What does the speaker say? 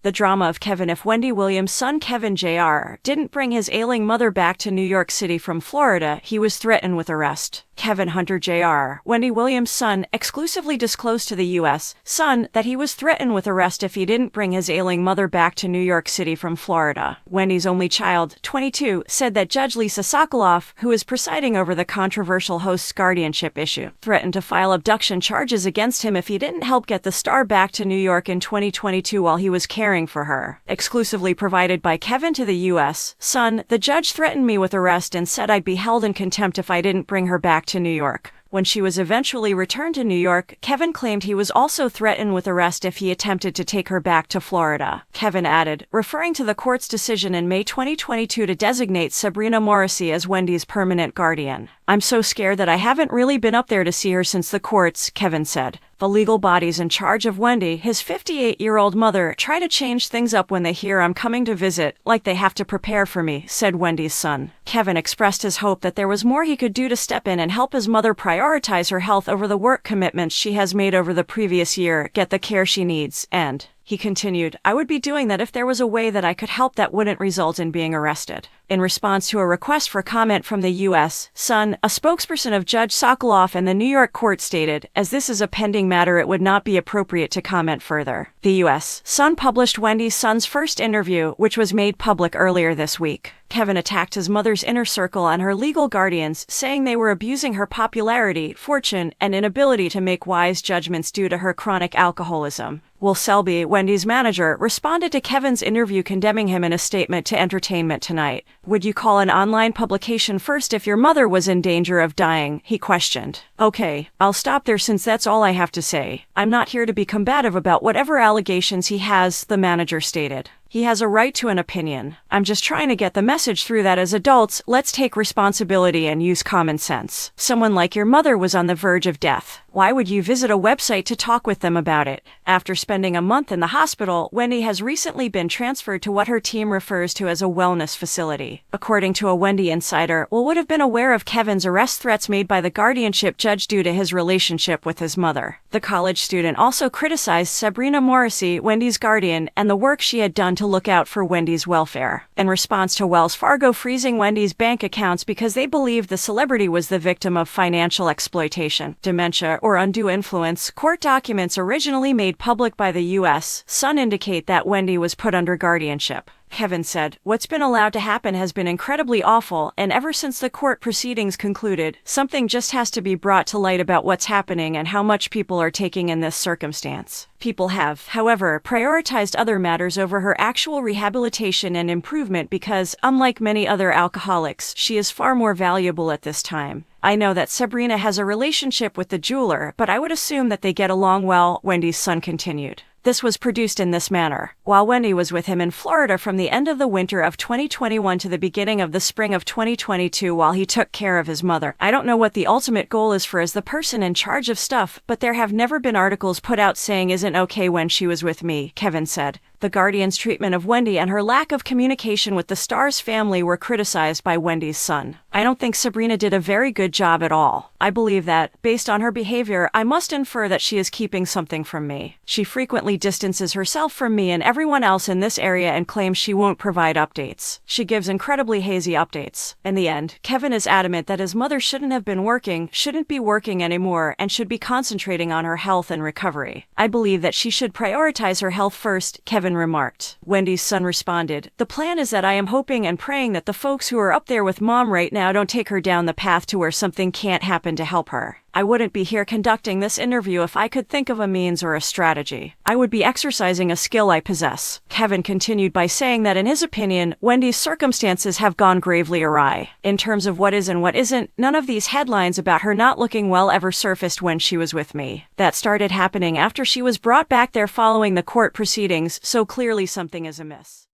The drama of Kevin. If Wendy Williams' son Kevin Jr. didn't bring his ailing mother back to New York City from Florida, he was threatened with arrest. Kevin Hunter Jr., Wendy Williams' son, exclusively disclosed to the U.S. Sun that he was threatened with arrest if he didn't bring his ailing mother back to New York City from Florida. Wendy's only child, 22, said that Judge Lisa Sokoloff, who is presiding over the controversial host's guardianship issue, threatened to file abduction charges against him if he didn't help get the star back to New York in 2022 while he was caring for her. Exclusively provided by Kevin to the U.S. Sun, the judge threatened me with arrest and said I'd be held in contempt if I didn't bring her back to New York. When she was eventually returned to New York, Kevin claimed he was also threatened with arrest if he attempted to take her back to Florida. Kevin added, referring to the court's decision in May 2022 to designate Sabrina Morrissey as Wendy's permanent guardian. "I'm so scared that I haven't really been up there to see her since the courts," Kevin said. The legal bodies in charge of Wendy, his 58-year-old mother, try to change things up when they hear I'm coming to visit, like they have to prepare for me, said Wendy's son. Kevin expressed his hope that there was more he could do to step in and help his mother prioritize her health over the work commitments she has made over the previous year, get the care she needs, and, he continued, I would be doing that if there was a way that I could help that wouldn't result in being arrested. In response to a request for comment from the U.S. Sun, a spokesperson of Judge Sokoloff and the New York court stated, as this is a pending matter, it would not be appropriate to comment further. The U.S. Sun published Wendy's son's first interview, which was made public earlier this week. Kevin attacked his mother's inner circle and her legal guardians, saying they were abusing her popularity, fortune, and inability to make wise judgments due to her chronic alcoholism. Will Selby, Wendy's manager, responded to Kevin's interview condemning him in a statement to Entertainment Tonight. Would you call an online publication first if your mother was in danger of dying? He questioned. Okay, I'll stop there since that's all I have to say. I'm not here to be combative about whatever allegations he has, the manager stated. He has a right to an opinion. I'm just trying to get the message through that as adults, let's take responsibility and use common sense. Someone like your mother was on the verge of death. Why would you visit a website to talk with them about it? After spending a month in the hospital, Wendy has recently been transferred to what her team refers to as a wellness facility. According to a Wendy insider, Will would have been aware of Kevin's arrest threats made by the guardianship judge due to his relationship with his mother. The college student also criticized Sabrina Morrissey, Wendy's guardian, and the work she had done to look out for Wendy's welfare. In response to Wells Fargo freezing Wendy's bank accounts because they believed the celebrity was the victim of financial exploitation, dementia, or undue influence, court documents originally made public by the U.S. Sun indicate that Wendy was put under guardianship. Kevin said, what's been allowed to happen has been incredibly awful, and ever since the court proceedings concluded, something just has to be brought to light about what's happening and how much people are taking in this circumstance. People have, however, prioritized other matters over her actual rehabilitation and improvement because, unlike many other alcoholics, she is far more valuable at this time. I know that Sabrina has a relationship with the jeweler, but I would assume that they get along well, Wendy's son continued. This was produced in this manner. While Wendy was with him in Florida from the end of the winter of 2021 to the beginning of the spring of 2022 while he took care of his mother. I don't know what the ultimate goal is for as the person in charge of stuff, but there have never been articles put out saying isn't okay when she was with me, Kevin said. The guardian's treatment of Wendy and her lack of communication with the star's family were criticized by Wendy's son. I don't think Sabrina did a very good job at all. I believe that, based on her behavior, I must infer that she is keeping something from me. She frequently distances herself from me and everyone else in this area and claims she won't provide updates. She gives incredibly hazy updates. In the end, Kevin is adamant that his mother shouldn't have been working, shouldn't be working anymore, and should be concentrating on her health and recovery. I believe that she should prioritize her health first, Kevin remarked. Wendy's son responded, the plan is that I am hoping and praying that the folks who are up there with mom right now don't take her down the path to where something can't happen to help her. I wouldn't be here conducting this interview if I could think of a means or a strategy. I would be exercising a skill I possess. Kevin continued by saying that in his opinion, Wendy's circumstances have gone gravely awry. In terms of what is and what isn't, none of these headlines about her not looking well ever surfaced when she was with me. That started happening after she was brought back there following the court proceedings, so clearly something is amiss.